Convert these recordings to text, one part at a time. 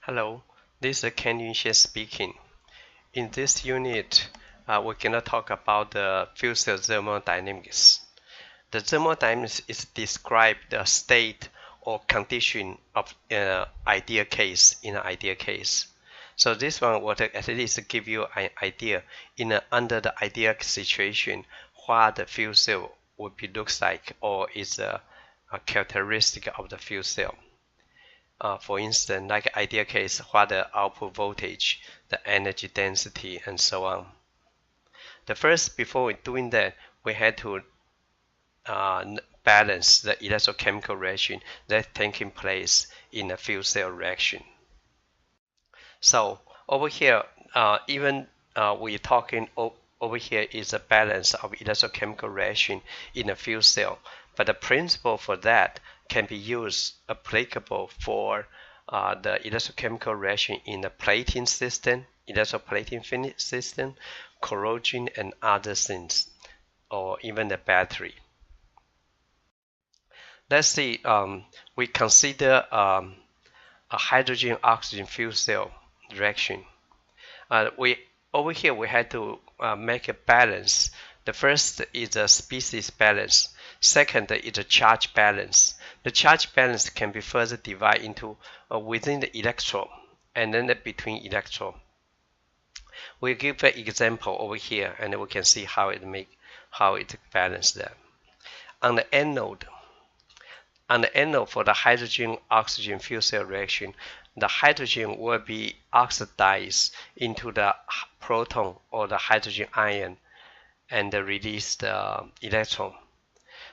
Hello, this is Kan-Lin speaking. In this unit, we're going to talk about the fuel cell thermodynamics. The thermodynamics is describe the state or condition of an ideal case in an ideal case. So this one will at least give you an idea under the ideal situation what the fuel cell would be looks like or is a characteristic of the fuel cell. For instance, like ideal case, what the output voltage, the energy density, and so on. Before we're doing that, we had to balance the electrochemical reaction that's taking place in a fuel cell reaction. So over here, we're talking over here is a balance of electrochemical reaction in a fuel cell, but the principle for that can be applicable for the electrochemical reaction in the plating system, electroplating system, corrosion, and other things, or even the battery. Let's see, we consider a hydrogen-oxygen fuel cell reaction. Over here we had to make a balance. The first is a species balance. Second is a charge balance. The charge balance can be further divided into within the electrode and then between electrode. We'll give an example over here, and we can see how it balances that. On the anode for the hydrogen-oxygen fuel cell reaction, the hydrogen will be oxidized into the proton or the hydrogen ion and release the electron.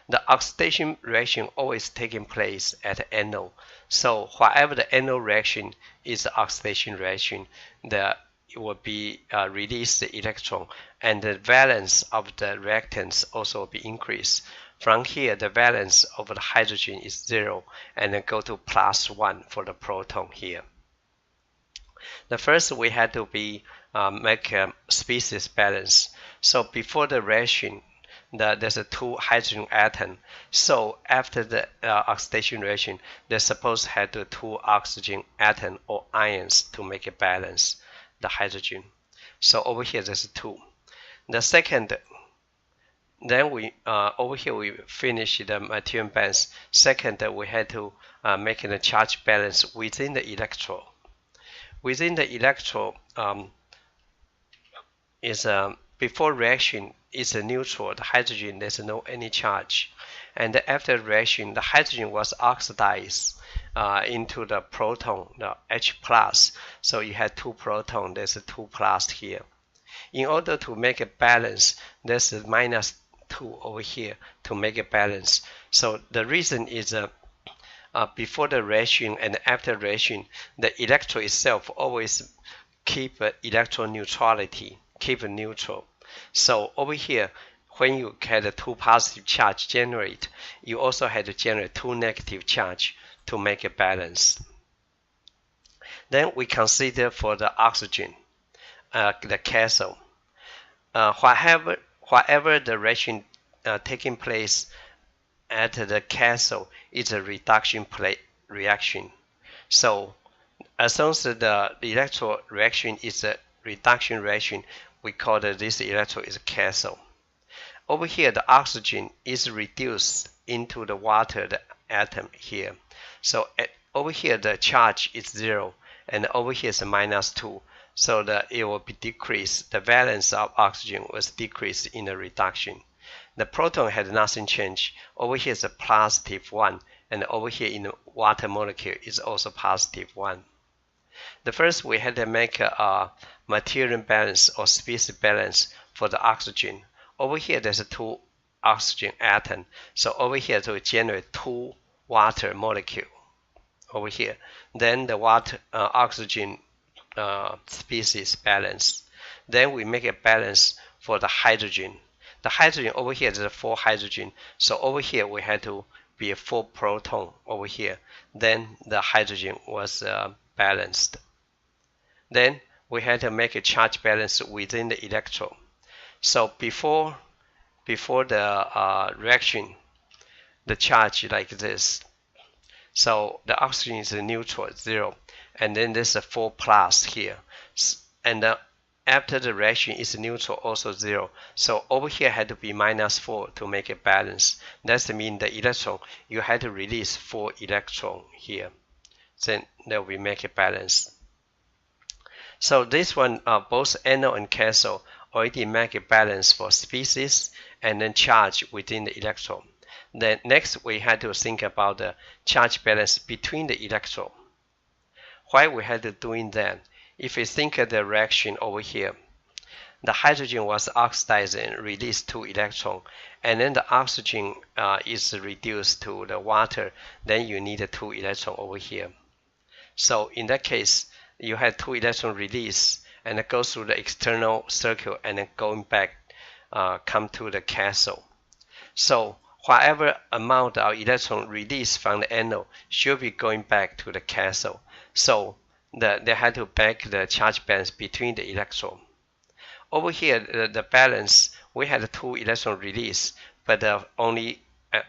The oxidation reaction always taking place at the anode. So whatever the anode reaction is the oxidation reaction, it will be release the electron, and the valence of the reactants also will be increased. From here, the valence of the hydrogen is 0, and then go to +1 for the proton here. The first we had to make a species balance. So before the reaction, there's a 2 hydrogen atom. So after the oxidation reaction, they're supposed to have the 2 oxygen atom or ions to make a balance the hydrogen. So over here there's 2. The second, then we over here we finish the material balance. Second, we had to make a charge balance within the electrode. Within the electrode before reaction is a neutral. The hydrogen, there's no any charge, and after reaction, the hydrogen was oxidized into the proton, the H+. So you had 2 proton. There's a 2+ here. In order to make a balance, there's a -2 over here to make a balance. So the reason is before the reaction and after reaction, the electrode itself always keep electron neutrality, keep it neutral. So over here, when you had a 2 positive charge generate, you also had to generate 2 negative charge to make a balance. Then we consider for the oxygen, the cathode. Whatever the reaction taking place at the cathode is a reduction plate reaction. So as long as the electrode reaction is a reduction reaction, we call this electrode is a cathode. Over here, the oxygen is reduced into the water, the atom here. So over here, the charge is 0, and over here is a -2. So it will be decreased. The valence of oxygen was decreased in the reduction. The proton had nothing changed. Over here is a +1, and over here in the water molecule is also +1. The first we had to make a material balance or species balance for the oxygen. Over here there's a 2 oxygen atom. So over here to generate 2 water molecule over here. Then the oxygen species balance. Then we make a balance for the hydrogen. The hydrogen over here is a 4 hydrogen. So over here we had to be a 4 proton over here. Then the hydrogen was balanced. Then we had to make a charge balance within the electrode. So before the reaction, the charge like this. So the oxygen is neutral, 0. And then there's a 4 plus here. And after the reaction is neutral, also 0. So over here had to be minus 4 to make it balance. That means the electron, you had to release 4 electrons here. Then that will make it balance. So this one, both anode and cathode already make a balance for species and then charge within the electron. Then next we had to think about the charge balance between the electron. Why we had to doing that? If we think of the reaction over here, the hydrogen was oxidized and released 2 electrons, and then the oxygen is reduced to the water, then you need a 2 electrons over here. So in that case, you had 2 electrons released and it goes through the external circle and then going back, come to the cathode. So whatever amount of electron released from the anode should be going back to the cathode. So they had to back the charge balance between the electron. Over here, the balance, we had 2 electron released, but only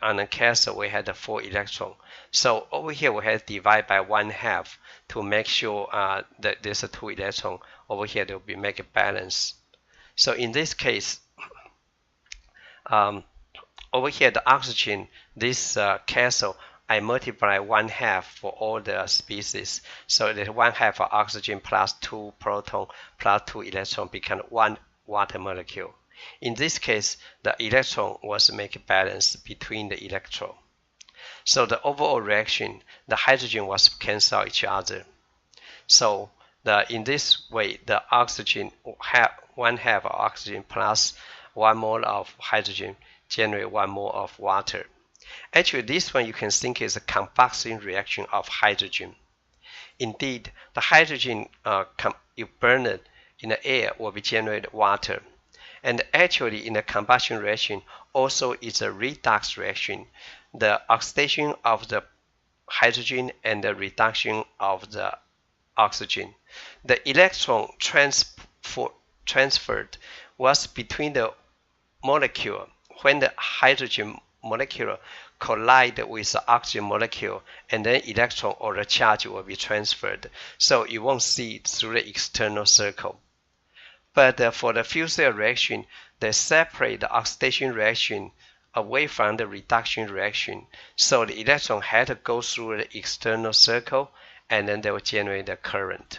on the cathode we had 4 electron. So over here we had to divide by 1/2 to make sure that there's a 2 electron over here that will be make a balance. So in this case, over here the oxygen, this cathode, I multiply 1/2 for all the species. So that 1/2 of oxygen plus 2 proton plus 2 electron become 1 water molecule. In this case, the electron was make a balance between the electron. So the overall reaction, the hydrogen was cancel each other. So in this way, the oxygen, 1/2 of oxygen plus 1 mole of hydrogen generate 1 mole of water. Actually, this one you can think is a combustion reaction of hydrogen. Indeed, the hydrogen you burn it in the air will be generate water. And actually, in the combustion reaction, also is a redox reaction. The oxidation of the hydrogen and the reduction of the oxygen. The electron transferred was between the molecule when the hydrogen molecule collide with the oxygen molecule, and then electron or the charge will be transferred. So you won't see it through the external circle. But for the fuel cell reaction, they separate the oxidation reaction away from the reduction reaction. So the electron had to go through the external circle, and then they will generate the current.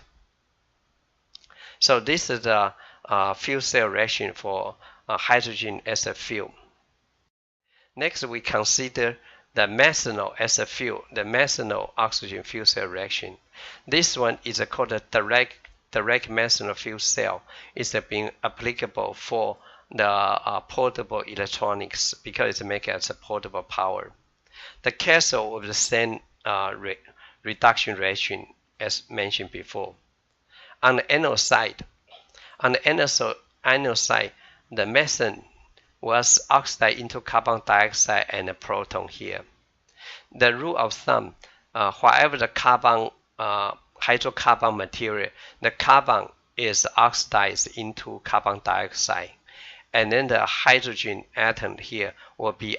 So this is the fuel cell reaction for hydrogen as a fuel. Next, we consider the methanol as a fuel, the methanol oxygen fuel cell reaction. This one is called a direct methanol fuel cell. It's being applicable for the portable electronics because it makes it as a portable power. The cathode of the same reduction reaction as mentioned before. On the anode side, the methane was oxidized into carbon dioxide and a proton here. The rule of thumb, whatever the carbon, hydrocarbon material, the carbon is oxidized into carbon dioxide. And then the hydrogen atom here will be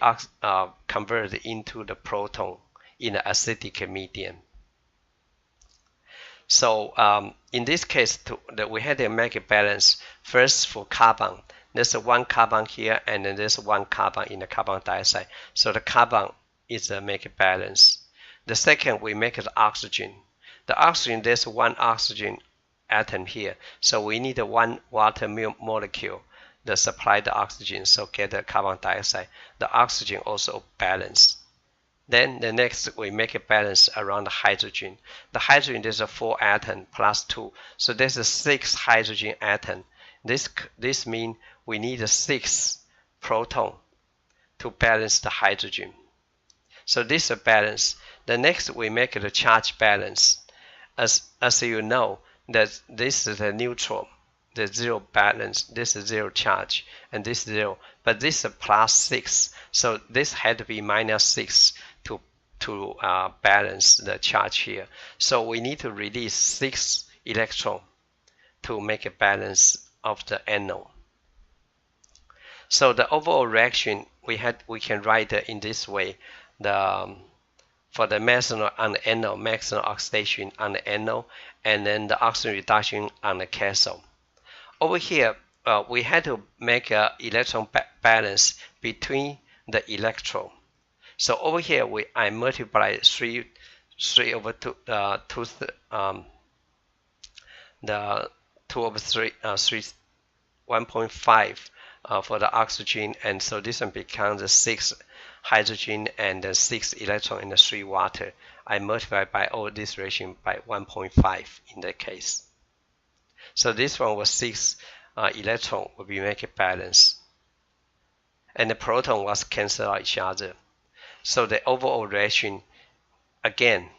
converted into the proton in an acidic medium. So in this case, we had to make a balance first for carbon. There's 1 carbon here, and then there's 1 carbon in the carbon dioxide. So the carbon is make a balance. The second, we make the oxygen. The oxygen, there's 1 oxygen atom here. So we need 1 water molecule that supply the oxygen, so get the carbon dioxide. The oxygen also balance. Then the next, we make a balance around the hydrogen. The hydrogen, there's 4 atom plus 2. So there's 6 hydrogen atom. This means we need 6 proton to balance the hydrogen. So this is a balance. The next, we make the charge balance. As you know, that this is a neutral, the 0 balance. This is 0 charge, and this is 0. But this is plus 6. So this had to be minus 6 to balance the charge here. So we need to release 6 electrons to make a balance of the anode. So the overall reaction we can write in this way. The for the methanol on the anode, methanol oxidation on the anode, and then the oxygen reduction on the cathode. Over here, we had to make an electron balance between the electrode. So over here, I multiply 3 over 2, the 2 over 3, 1.5 for the oxygen, and so this one becomes 6 hydrogen and 6 electron and 3 water. I multiply by all this ratio by 1.5 in that case. So this one was 6 electron will be make a balance, and the proton was cancel out each other. So the overall reaction again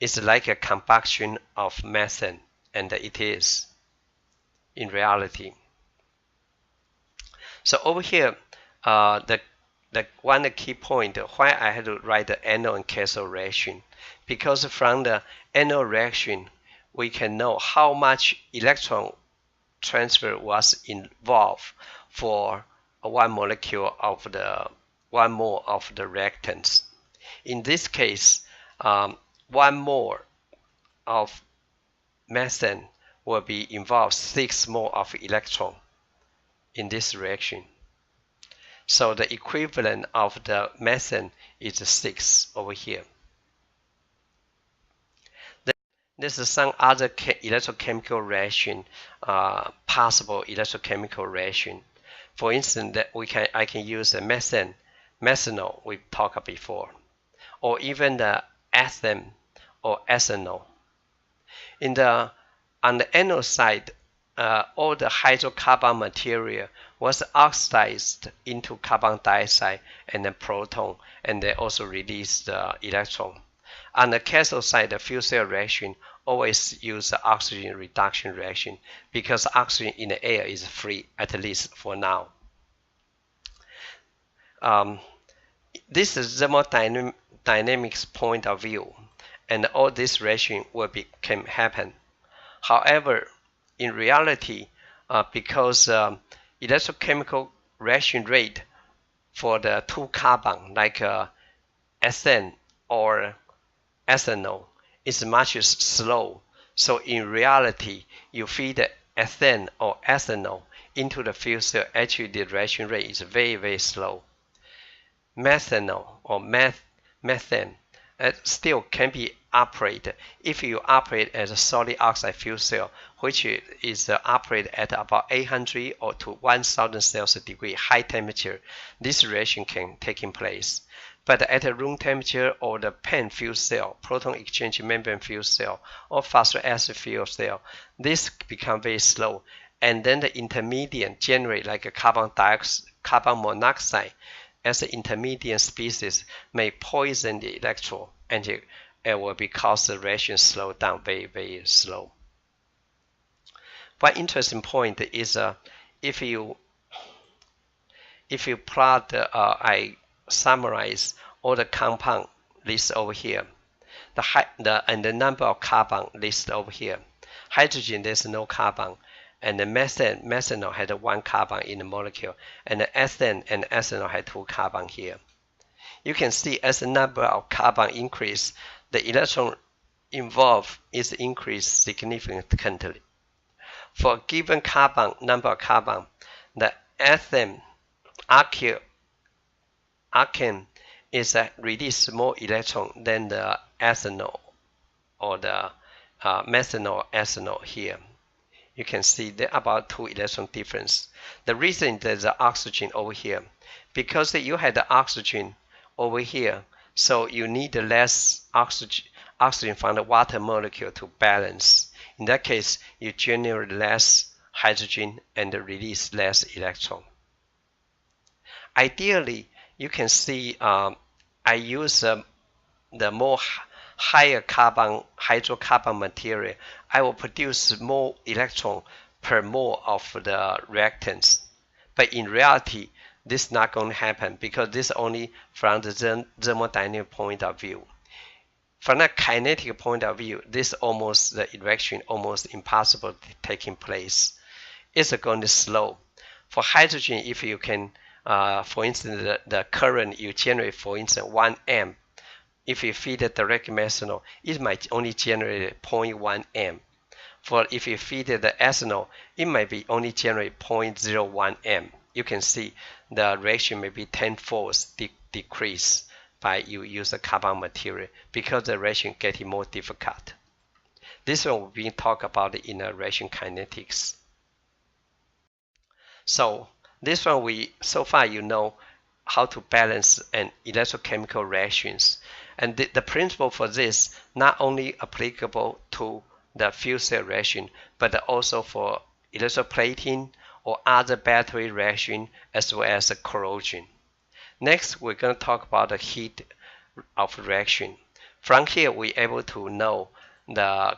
is like a combustion of methane, and it is in reality. So over here, the one key point why I had to write the anode and cathode reaction, because from the anode reaction we can know how much electron transfer was involved for 1 molecule of the 1 mole of the reactants. In this case, 1 mole of methane will be involved 6 mole of electron in this reaction. So the equivalent of the methane is 6 over here. This is some other electrochemical reaction, possible electrochemical reaction. For instance, that I can use a methanol we talked before, or even the ethane or ethanol. On the anode side, all the hydrocarbon material was oxidized into carbon dioxide and then proton, and they also release the electron. On the cathode side, the fuel cell reaction always use the oxygen reduction reaction because oxygen in the air is free, at least for now. This is thermodynamics point of view, and all this reaction can happen. However, in reality, because electrochemical reaction rate for the 2 carbon like ethane or ethanol is much slow. So in reality, you feed the ethane or ethanol into the fuel cell, actually the reaction rate is very, very slow. Methanol or methane still can be operated if you operate as a solid oxide fuel cell, which is operated at about 800 or to 1000 Celsius degree high temperature. This reaction can take in place. But at a room temperature or the PEM fuel cell, proton exchange membrane fuel cell, or phosphoric acid fuel cell, this become very slow, and then the intermediate generate like a carbon monoxide as an intermediate species may poison the electron, and it will cause the reaction slow down very, very slow. One interesting point is if you plot I summarize all the compound list over here, and the number of carbon list over here. Hydrogen, there's no carbon, and the methanol had 1 carbon in the molecule, and the ethane and ethanol had 2 carbon here. You can see as the number of carbon increase, the electron involved is increased significantly. For a given number of carbon, the ethane alkane is release more electron than the ethanol or the methanol ethanol here. You can see there about 2 electron difference. The reason there's the oxygen over here, because you had the oxygen over here, so you need less oxygen from the water molecule to balance. In that case, you generate less hydrogen and release less electron. Ideally, you can see I use the more higher hydrocarbon material. I will produce more electron per mole of the reactants. But in reality, this is not going to happen because this is only from the thermodynamic point of view. From a kinetic point of view, the reaction almost impossible taking place. It's going to slow. For hydrogen, if you can, for instance, the current you generate, for instance, 1 amp if you feed the direct methanol, it might only generate 0.1 M. For if you feed the ethanol, it might be only generate 0.01 M. You can see the reaction may be tenfold decrease by you use a carbon material because the reaction getting more difficult. This one will be talked about in reaction kinetics. So this one so far you know how to balance an electrochemical reactions. And the principle for this not only applicable to the fuel cell reaction, but also for electroplating or other battery reaction as well as corrosion. Next, we're going to talk about the heat of reaction. From here, we're able to know the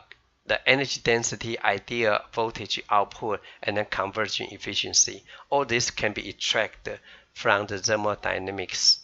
energy density, ideal voltage output, and then conversion efficiency. All this can be extracted from the thermodynamics.